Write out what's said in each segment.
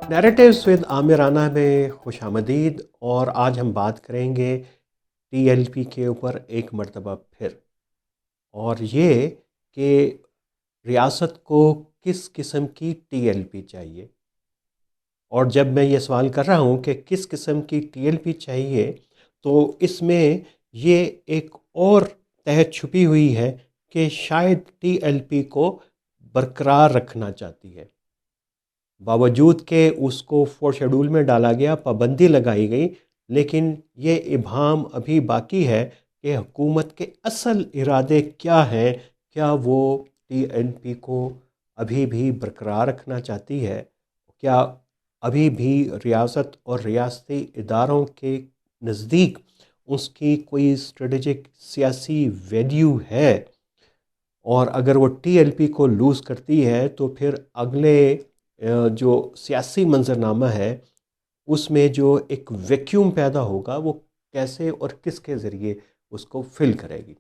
Narratives with عامر رانا میں خوش آمدید، اور آج ہم بات کریں گے ٹی ایل پی کے اوپر ایک مرتبہ پھر، اور یہ کہ ریاست کو کس قسم کی ٹی ایل پی چاہیے۔ اور جب میں یہ سوال کر رہا ہوں کہ کس قسم کی ٹی ایل پی چاہیے، تو اس میں یہ ایک اور تہہ چھپی ہوئی ہے کہ شاید ٹی ایل پی کو برقرار رکھنا چاہتی ہے، باوجود کہ اس کو فور شیڈول میں ڈالا گیا، پابندی لگائی گئی، لیکن یہ ابہام ابھی باقی ہے کہ حکومت کے اصل ارادے کیا ہیں۔ کیا وہ ٹی این پی کو ابھی بھی برقرار رکھنا چاہتی ہے؟ کیا ابھی بھی ریاست اور ریاستی اداروں کے نزدیک اس کی کوئی اسٹریٹجک سیاسی ویلیو ہے؟ اور اگر وہ ٹی ایل پی کو لوز کرتی ہے تو پھر اگلے جو سیاسی منظرنامہ ہے اس میں جو ایک ویکیوم پیدا ہوگا، وہ کیسے اور کس کے ذریعے اس کو فل کرے گی۔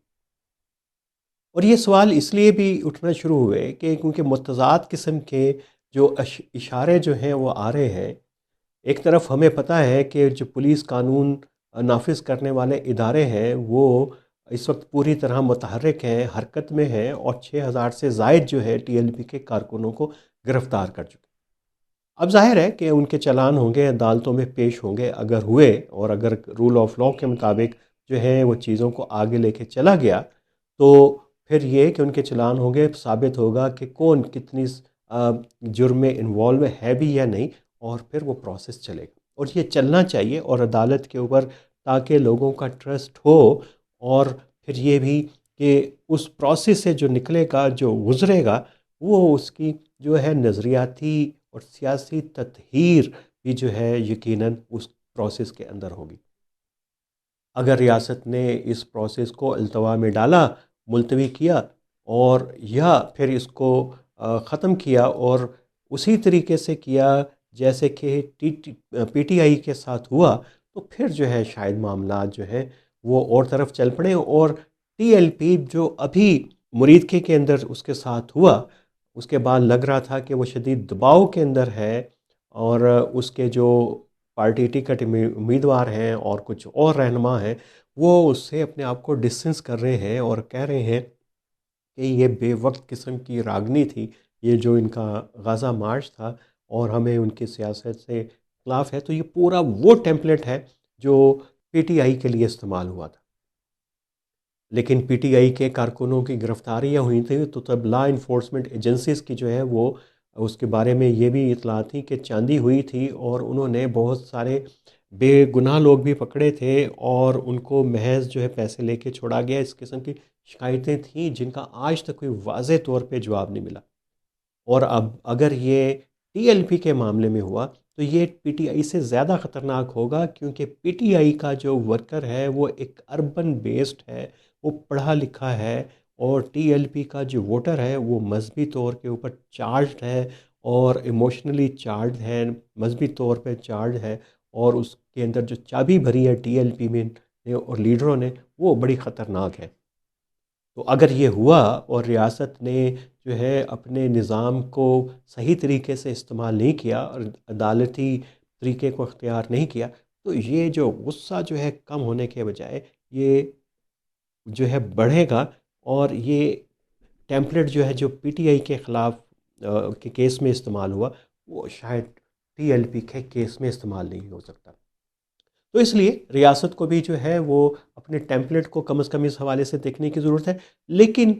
اور یہ سوال اس لیے بھی اٹھنا شروع ہوئے کہ کیونکہ متضاد قسم کے جو اشارے جو ہیں وہ آ رہے ہیں۔ ایک طرف ہمیں پتہ ہے کہ جو پولیس قانون نافذ کرنے والے ادارے ہیں وہ اس وقت پوری طرح متحرک ہیں، حرکت میں ہیں، اور 6,000 سے زائد جو ہے ٹی ایل پی کے کارکنوں کو گرفتار کر چکے۔ اب ظاہر ہے کہ ان کے چلان ہوں گے، عدالتوں میں پیش ہوں گے، اگر ہوئے اور اگر رول آف لاء کے مطابق جو ہے وہ چیزوں کو آگے لے کے چلا گیا، تو پھر یہ کہ ان کے چلان ہوں گے، ثابت ہوگا کہ کون کتنی جرم میں انوالو ہے بھی یا نہیں، اور پھر وہ پروسیس چلے گا، اور یہ چلنا چاہیے، اور عدالت کے اوپر تاکہ لوگوں کا ٹرسٹ ہو، اور پھر یہ بھی کہ اس پروسیس سے جو نکلے گا، جو گزرے گا، وہ اس کی جو ہے نظریاتی اور سیاسی تطہیر بھی جو ہے یقیناً اس پروسیس کے اندر ہوگی۔ اگر ریاست نے اس پروسیس کو التوا میں ڈالا، ملتوی کیا، اور یا پھر اس کو ختم کیا اور اسی طریقے سے کیا جیسے کہ پی ٹی آئی کے ساتھ ہوا، تو پھر جو ہے شاید معاملات جو ہے وہ اور طرف چل پڑیں، اور ٹی ایل پی جو ابھی مریدکے کے اندر اس کے ساتھ ہوا، اس کے بعد لگ رہا تھا کہ وہ شدید دباؤ کے اندر ہے، اور اس کے جو پارٹی ٹکٹ امیدوار ہیں اور کچھ اور رہنما ہیں، وہ اس سے اپنے آپ کو ڈسٹنس کر رہے ہیں اور کہہ رہے ہیں کہ یہ بے وقت قسم کی راگنی تھی، یہ جو ان کا غازہ مارچ تھا، اور ہمیں ان کی سیاست سے خلاف ہے۔ تو یہ پورا وہ ٹیمپلیٹ ہے جو پی ٹی آئی کے لیے استعمال ہوا تھا، لیکن پی ٹی آئی کے کارکنوں کی گرفتاریاں ہوئی تھیں، تو تب لا انفورسمنٹ ایجنسیز کی جو ہے وہ اس کے بارے میں یہ بھی اطلاع تھی کہ چاندی ہوئی تھی، اور انہوں نے بہت سارے بے گناہ لوگ بھی پکڑے تھے، اور ان کو محض جو ہے پیسے لے کے چھوڑا گیا۔ اس قسم کی شکایتیں تھیں جن کا آج تک کوئی واضح طور پہ جواب نہیں ملا۔ اور اب اگر یہ ٹی ایل پی کے معاملے میں ہوا تو یہ پی ٹی آئی سے زیادہ خطرناک ہوگا، کیونکہ پی ٹی آئی کا جو ورکر ہے وہ ایک اربن بیسڈ ہے، وہ پڑھا لکھا ہے، اور ٹی ایل پی کا جو ووٹر ہے وہ مذہبی طور کے اوپر چارجڈ ہے، اور ایموشنلی چارجڈ ہے، مذہبی طور پہ چارج ہے، اور اس کے اندر جو چابی بھری ہے ٹی ایل پی میں اور لیڈروں نے، وہ بڑی خطرناک ہے۔ تو اگر یہ ہوا اور ریاست نے جو ہے اپنے نظام کو صحیح طریقے سے استعمال نہیں کیا اور عدالتی طریقے کو اختیار نہیں کیا، تو یہ جو غصہ جو ہے کم ہونے کے بجائے یہ جو ہے بڑھے گا، اور یہ ٹیمپلیٹ جو ہے جو پی ٹی آئی کے خلاف کے کیس میں استعمال ہوا، وہ شاید ٹی ایل پی کے کیس میں استعمال نہیں ہو سکتا۔ تو اس لیے ریاست کو بھی جو ہے وہ اپنے ٹیمپلیٹ کو کم از کم اس حوالے سے دیکھنے کی ضرورت ہے، لیکن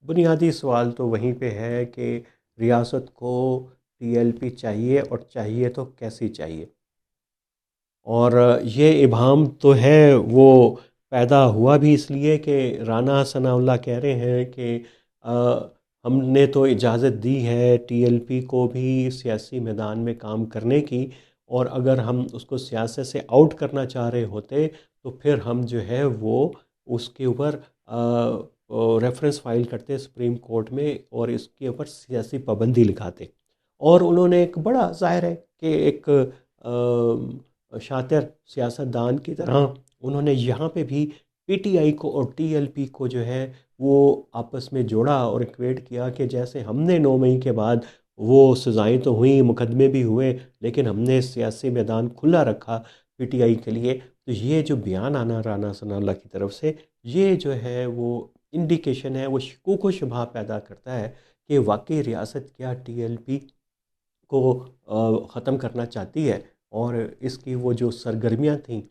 بنیادی سوال تو وہیں پہ ہے کہ ریاست کو ٹی ایل پی چاہیے، اور چاہیے تو کیسی چاہیے۔ اور یہ ابہام تو ہے وہ پیدا ہوا بھی اس لیے کہ رانا ثناء اللہ کہہ رہے ہیں کہ ہم نے تو اجازت دی ہے ٹی ایل پی کو بھی سیاسی میدان میں کام کرنے کی، اور اگر ہم اس کو سیاست سے آؤٹ کرنا چاہ رہے ہوتے تو پھر ہم جو ہے وہ اس کے اوپر ریفرنس فائل کرتے سپریم کورٹ میں، اور اس کے اوپر سیاسی پابندی لکھاتے۔ اور انہوں نے ایک بڑا ظاہر ہے کہ ایک شاطر سیاست دان کی طرح انہوں نے یہاں پہ بھی پی ٹی آئی کو اور ٹی ایل پی کو جو ہے وہ آپس میں جوڑا اور ایکویٹ کیا کہ جیسے ہم نے 9 مئی کے بعد وہ سزائیں تو ہوئیں، مقدمے بھی ہوئے، لیکن ہم نے سیاسی میدان کھلا رکھا پی ٹی آئی کے لیے. تو یہ جو بیان آنا رانا ثناء اللہ کی طرف سے، یہ جو ہے وہ انڈیکیشن ہے، وہ شکوک و شبہ پیدا کرتا ہے کہ واقعی ریاست کیا ٹی ایل پی کو ختم کرنا چاہتی ہے، اور اس کی وہ جو سرگرمیاں تھیں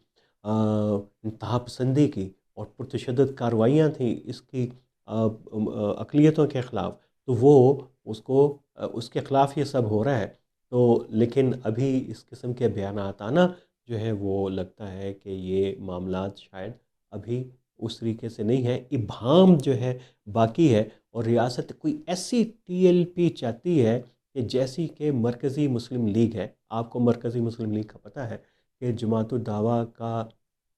انتہا پسندی کی اور پرتشدد کارروائیاں تھیں اس کی اقلیتوں کے خلاف، تو وہ اس کو اس کے خلاف یہ سب ہو رہا ہے. تو لیکن ابھی اس قسم کے بیانات آنا جو ہے وہ لگتا ہے کہ یہ معاملات شاید ابھی اس طریقے سے نہیں ہے، ابہام جو ہے باقی ہے. اور ریاست کوئی ایسی ٹی ایل پی چاہتی ہے کہ جیسی کہ مرکزی مسلم لیگ ہے. آپ کو مرکزی مسلم لیگ کا پتہ ہے کہ جماعت الدعویٰ کا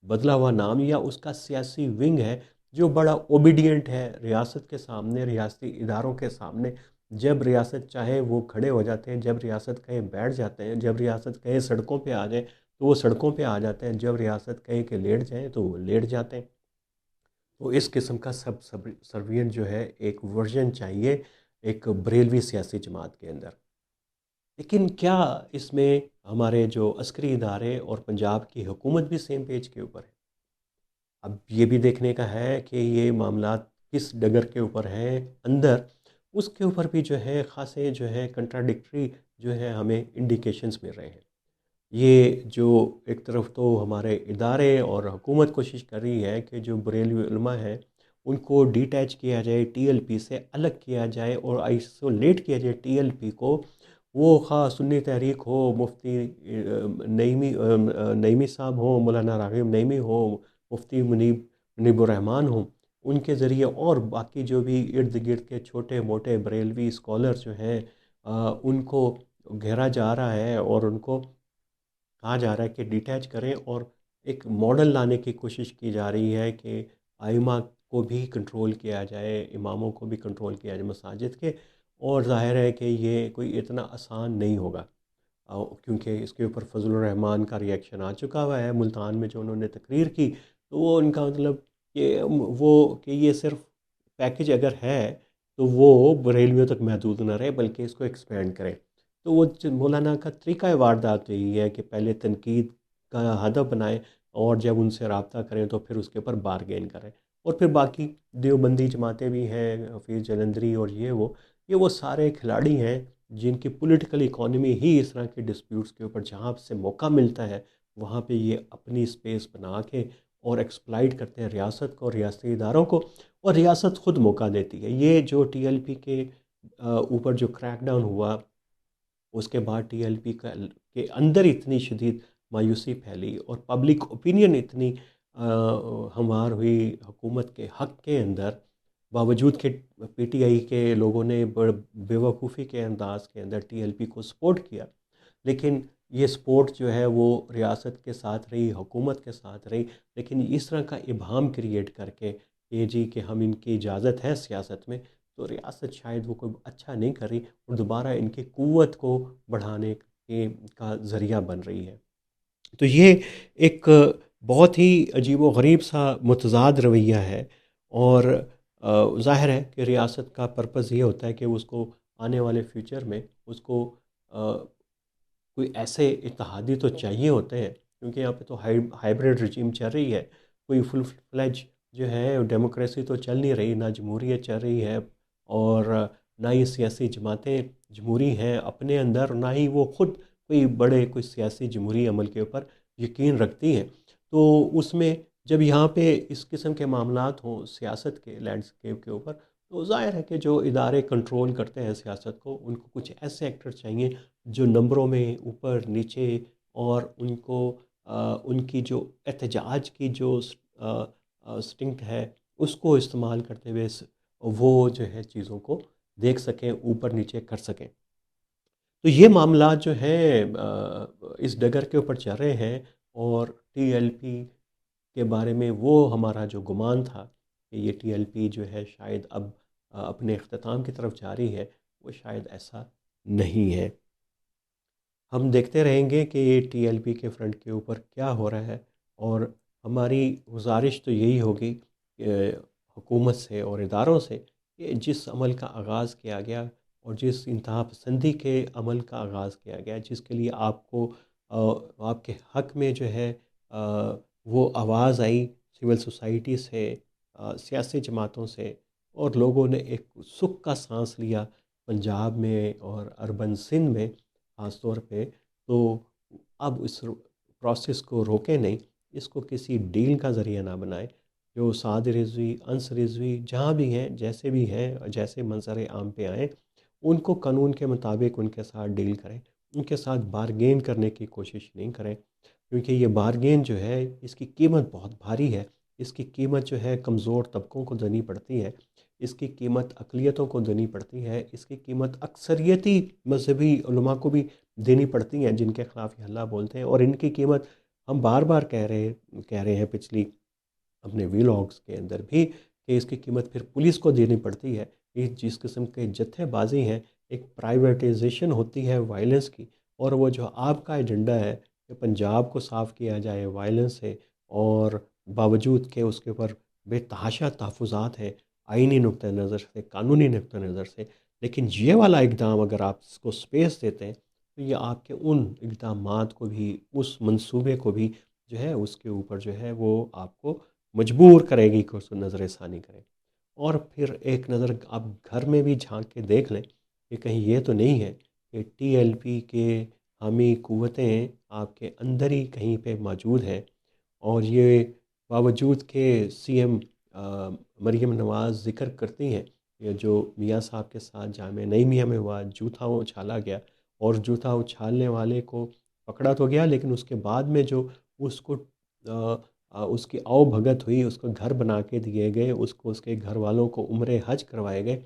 بدلا ہوا نام یا اس کا سیاسی ونگ ہے جو بڑا اوبیڈینٹ ہے ریاست کے سامنے، ریاستی اداروں کے سامنے. جب ریاست چاہے وہ کھڑے ہو جاتے ہیں، جب ریاست کہیں بیٹھ جاتے ہیں، جب ریاست کہیں سڑکوں پہ آ جائیں تو وہ سڑکوں پہ آ جاتے ہیں، جب ریاست کہیں کہ لیٹ جائیں تو وہ لیٹ جاتے ہیں. تو اس قسم کا سب سروینٹ جو ہے ایک ورژن چاہیے ایک بریلوی سیاسی جماعت کے اندر. لیکن کیا اس میں ہمارے جو عسکری ادارے اور پنجاب کی حکومت بھی سیم پیج کے اوپر ہے؟ اب یہ بھی دیکھنے کا ہے کہ یہ معاملات کس ڈگر کے اوپر ہیں اندر، اس کے اوپر بھی جو ہے خاصے جو ہے کنٹراڈکٹری جو ہے ہمیں انڈیکیشنز مل رہے ہیں. یہ جو ایک طرف تو ہمارے ادارے اور حکومت کوشش کر رہی ہے کہ جو بریلوی علماء ہیں ان کو ڈیٹیچ کیا جائے، ٹی ایل پی سے الگ کیا جائے اور آئسولیٹ کیا جائے ٹی ایل پی کو. وہ خواہ سنی تحریک ہو، مفتی نعیمی صاحب ہوں، مولانا راغب نعیمی ہو، مفتی منیب الرحمن ہوں، ان کے ذریعے اور باقی جو بھی ارد گرد کے چھوٹے موٹے بریلوی اسکالر جو ہیں ان کو گھیرا جا رہا ہے اور ان کو کہا جا رہا ہے کہ ڈیٹیچ کریں، اور ایک ماڈل لانے کی کوشش کی جا رہی ہے کہ آئمہ کو بھی کنٹرول کیا جائے، اماموں کو بھی کنٹرول کیا جائے مساجد کے. اور ظاہر ہے کہ یہ کوئی اتنا آسان نہیں ہوگا کیونکہ اس کے اوپر فضل الرحمان کا ریئیکشن آ چکا ہوا ہے ملتان میں جو انہوں نے تقریر کی. تو وہ ان کا مطلب کہ یہ صرف پیکج اگر ہے تو وہ بریلویوں تک محدود نہ رہے بلکہ اس کو ایکسپینڈ کریں. تو وہ مولانا کا طریقہ واردات یہی ہے کہ پہلے تنقید کا ہدف بنائیں اور جب ان سے رابطہ کریں تو پھر اس کے اوپر بارگین کریں. اور پھر باقی دیوبندی جماعتیں بھی ہیں، حفیظ جلندری اور یہ وہ سارے کھلاڑی ہیں جن کی پولیٹیکل اکانومی ہی اس طرح کے ڈسپیوٹس کے اوپر جہاں سے موقع ملتا ہے وہاں پہ یہ اپنی سپیس بنا کے اور ایکسپلائٹ کرتے ہیں ریاست کو، ریاستی اداروں کو، اور ریاست خود موقع دیتی ہے. یہ جو ٹی ایل پی کے اوپر جو کریک ڈاؤن ہوا اس کے بعد ٹی ایل پی کے اندر اتنی شدید مایوسی پھیلی اور پبلک اوپینین اتنی ہموار ہوئی حکومت کے حق کے اندر، باوجود کہ پی ٹی آئی کے لوگوں نے بے وقوفی کے انداز کے اندر ٹی ایل پی کو سپورٹ کیا. لیکن یہ سپورٹ جو ہے وہ ریاست کے ساتھ رہی، حکومت کے ساتھ رہی، لیکن اس طرح کا ابہام کریٹ کر کے کہ جی کہ ہم ان کی اجازت ہے سیاست میں، تو ریاست شاید وہ کوئی اچھا نہیں کر رہی اور دوبارہ ان کی قوت کو بڑھانے کا ذریعہ بن رہی ہے. تو یہ ایک بہت ہی عجیب و غریب سا متضاد رویہ ہے. اور ظاہر ہے کہ ریاست کا پرپس یہ ہوتا ہے کہ اس کو آنے والے فیوچر میں اس کو کوئی ایسے اتحادی تو چاہیے ہوتے ہیں کیونکہ یہاں پہ تو ہائیبریڈ رجیم چل رہی ہے، کوئی فل فلیج جو ہے ڈیموکریسی تو چل نہیں رہی، نہ جمہوریت چل رہی ہے اور نہ ہی سیاسی جماعتیں جمہوری ہیں اپنے اندر، نہ ہی وہ خود کوئی سیاسی جمہوری عمل کے اوپر یقین رکھتی ہیں. تو اس میں جب یہاں پہ اس قسم کے معاملات ہوں سیاست کے لینڈسکیپ کے اوپر، تو ظاہر ہے کہ جو ادارے کنٹرول کرتے ہیں سیاست کو ان کو کچھ ایسے ایکٹر چاہیے جو نمبروں میں اوپر نیچے اور ان کو ان کی جو احتجاج کی جو سٹنگ ہے اس کو استعمال کرتے ہوئے وہ جو ہے چیزوں کو دیکھ سکیں، اوپر نیچے کر سکیں. تو یہ معاملات جو ہیں اس ڈگر کے اوپر چل رہے ہیں. اور ٹی ایل پی کے بارے میں وہ ہمارا جو گمان تھا کہ یہ ٹی ایل پی جو ہے شاید اب اپنے اختتام کی طرف جاری ہے، وہ شاید ایسا نہیں ہے. ہم دیکھتے رہیں گے کہ یہ ٹی ایل پی کے فرنٹ کے اوپر کیا ہو رہا ہے. اور ہماری گزارش تو یہی ہوگی کہ حکومت سے اور اداروں سے کہ جس عمل کا آغاز کیا گیا اور جس انتہا پسندی کے عمل کا آغاز کیا گیا، جس کے لیے آپ کو آپ کے حق میں جو ہے وہ آواز آئی سول سوسائٹی سے، سیاسی جماعتوں سے، اور لوگوں نے ایک سکھ کا سانس لیا پنجاب میں اور اربن سندھ میں خاص طور پہ. تو اب اس پروسیس کو روکیں نہیں، اس کو کسی ڈیل کا ذریعہ نہ بنائیں. جو سعد رضوی، انس رضوی جہاں بھی ہیں، جیسے بھی ہیں، جیسے منظر عام پہ آئیں، ان کو قانون کے مطابق ان کے ساتھ ڈیل کریں، ان کے ساتھ بارگین کرنے کی کوشش نہیں کریں، کیونکہ یہ بارگین جو ہے اس کی قیمت بہت بھاری ہے. اس کی قیمت جو ہے کمزور طبقوں کو دینی پڑتی ہے، اس کی قیمت اقلیتوں کو دینی پڑتی ہے، اس کی قیمت اکثریتی مذہبی علماء کو بھی دینی پڑتی ہیں جن کے خلاف یہ اللہ بولتے ہیں. اور ان کی قیمت ہم بار بار کہہ رہے ہیں پچھلی اپنے ویلاگس کے اندر بھی، کہ اس کی قیمت پھر پولیس کو دینی پڑتی ہے. یہ جس قسم کے جتھے بازی ہیں، ایک پرائیویٹائزیشن ہوتی ہے وائلنس کی، اور وہ جو آپ کا ایجنڈا ہے کہ پنجاب کو صاف کیا جائے وائلنس سے، اور باوجود کہ اس کے اوپر بے تحاشا تحفظات ہیں آئینی نقطہ نظر سے، قانونی نقطہ نظر سے، لیکن یہ والا اقدام اگر آپ اس کو سپیس دیتے ہیں تو یہ آپ کے ان اقدامات کو بھی، اس منصوبے کو بھی جو ہے اس کے اوپر جو ہے وہ آپ کو مجبور کرے گی کہ اس کو نظر ثانی کریں. اور پھر ایک نظر آپ گھر میں بھی جھانک کے دیکھ لیں کہ کہیں یہ تو نہیں ہے کہ ٹی ایل پی کے حامی قوتیں آپ کے اندر ہی کہیں پہ موجود ہیں، اور یہ باوجود کہ سی ایم مریم نواز ذکر کرتی ہیں کہ جو میاں صاحب کے ساتھ جامعہ نعیمیہ میں ہوا، جوتا اچھالا گیا، اور جوتا اچھالنے والے کو پکڑا تو گیا، لیکن اس کے بعد میں جو اس کو اس کی آؤ بھگت ہوئی، اس کو گھر بنا کے دیے گئے، اس کو اس کے گھر والوں کو عمرہ حج کروائے گئے،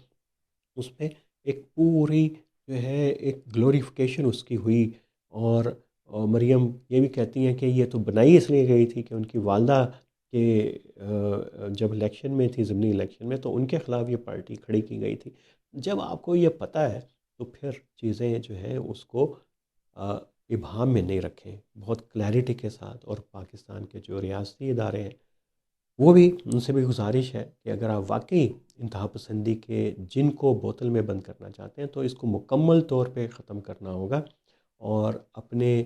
اس میں ایک پوری جو ہے ایک گلوریفیکیشن اس کی ہوئی. اور مریم یہ بھی کہتی ہیں کہ یہ تو بنائی اس لیے گئی تھی کہ ان کی والدہ کے جب الیکشن میں تھی، ضمنی الیکشن میں، تو ان کے خلاف یہ پارٹی کھڑی کی گئی تھی. جب آپ کو یہ پتہ ہے تو پھر چیزیں جو ہیں اس کو ابہام میں نہیں رکھیں، بہت کلیئرٹی کے ساتھ. اور پاکستان کے جو ریاستی ادارے ہیں وہ بھی، ان سے بھی گزارش ہے کہ اگر آپ واقعی انتہا پسندی کے جن کو بوتل میں بند کرنا چاہتے ہیں تو اس کو مکمل طور پہ ختم کرنا ہوگا، اور اپنے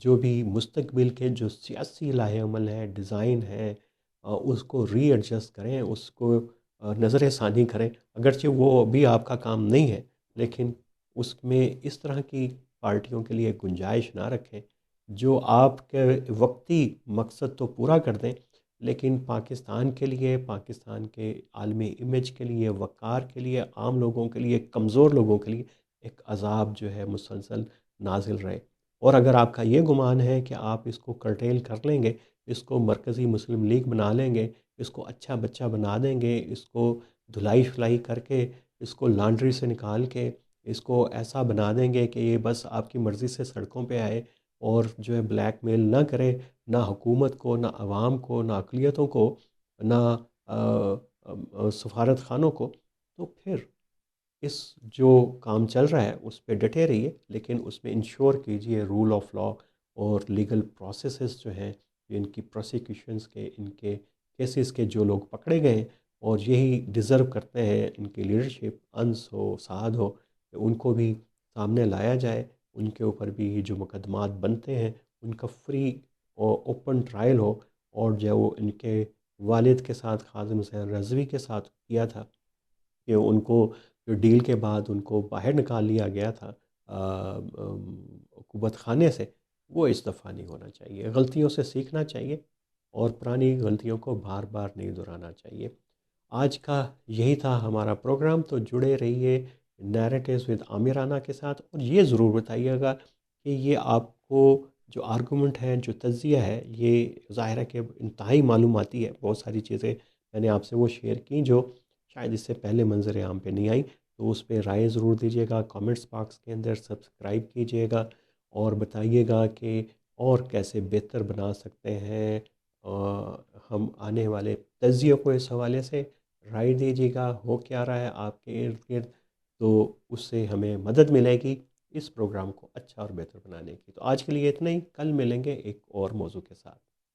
جو بھی مستقبل کے جو سیاسی لاہ عمل ہے، ڈیزائن ہے، اس کو ری ایڈجسٹ کریں، اس کو نظر ثانی کریں. اگرچہ وہ بھی آپ کا کام نہیں ہے، لیکن اس میں اس طرح کی پارٹیوں کے لیے گنجائش نہ رکھیں جو آپ کے وقتی مقصد تو پورا کر دیں، لیکن پاکستان کے لیے، پاکستان کے عالمی امیج کے لیے، وقار کے لیے، عام لوگوں کے لیے، کمزور لوگوں کے لیے ایک عذاب جو ہے مسلسل نازل رہے. اور اگر آپ کا یہ گمان ہے کہ آپ اس کو کرٹیل کر لیں گے، اس کو مرکزی مسلم لیگ بنا لیں گے، اس کو اچھا بچہ بنا دیں گے، اس کو دھلائی شلائی کر کے، اس کو لانڈری سے نکال کے، اس کو ایسا بنا دیں گے کہ یہ بس آپ کی مرضی سے سڑکوں پہ آئے اور جو ہے بلیک میل نہ کرے، نہ حکومت کو، نہ عوام کو، نہ اقلیتوں کو، نہ سفارت خانوں کو، تو پھر اس جو کام چل رہا ہے اس پہ ڈٹے رہیے، لیکن اس میں انشور کیجئے رول آف لا اور لیگل پروسیسز جو ہیں، ان کی پروسیکیوشنز کے، ان کے کیسز کے جو لوگ پکڑے گئے ہیں اور یہی ڈیزرو کرتے ہیں ان کی لیڈرشپ، انس ہو، سعد ہو، کہ ان کو بھی سامنے لایا جائے، ان کے اوپر بھی جو مقدمات بنتے ہیں ان کا فری اور اوپن ٹرائل ہو. اور جو ان کے والد کے ساتھ خازن حسین رضوی کے ساتھ کیا تھا کہ ان کو جو ڈیل کے بعد ان کو باہر نکال لیا گیا تھا حکومت خانے سے، وہ اس دفعہ نہیں ہونا چاہیے. غلطیوں سے سیکھنا چاہیے اور پرانی غلطیوں کو بار بار نہیں دہرانا چاہیے. آج کا یہی تھا ہمارا پروگرام. تو جڑے رہیے نیریٹیوز ود عامر رانا کے ساتھ، اور یہ ضرور بتائیے گا کہ یہ آپ کو جو آرگومنٹ ہے، جو تجزیہ ہے، یہ ظاہر ہے کہ انتہائی معلوماتی ہے. بہت ساری چیزیں میں نے آپ سے وہ شیئر کی جو شاید اس سے پہلے منظر عام پہ نہیں آئی. تو اس پہ رائے ضرور دیجیے گا، کامنٹس باکس کے اندر سبسکرائب کیجیے گا اور بتائیے گا کہ اور کیسے بہتر بنا سکتے ہیں ہم آنے والے تجزیے کو. اس حوالے سے رائے دیجیے گا ہو کیا رہا ہے آپ کے ارد گرد، تو اس سے ہمیں مدد ملے گی اس پروگرام کو اچھا اور بہتر بنانے کی. تو آج کے لیے اتنا ہی، کل ملیں گے ایک اور موضوع کے ساتھ.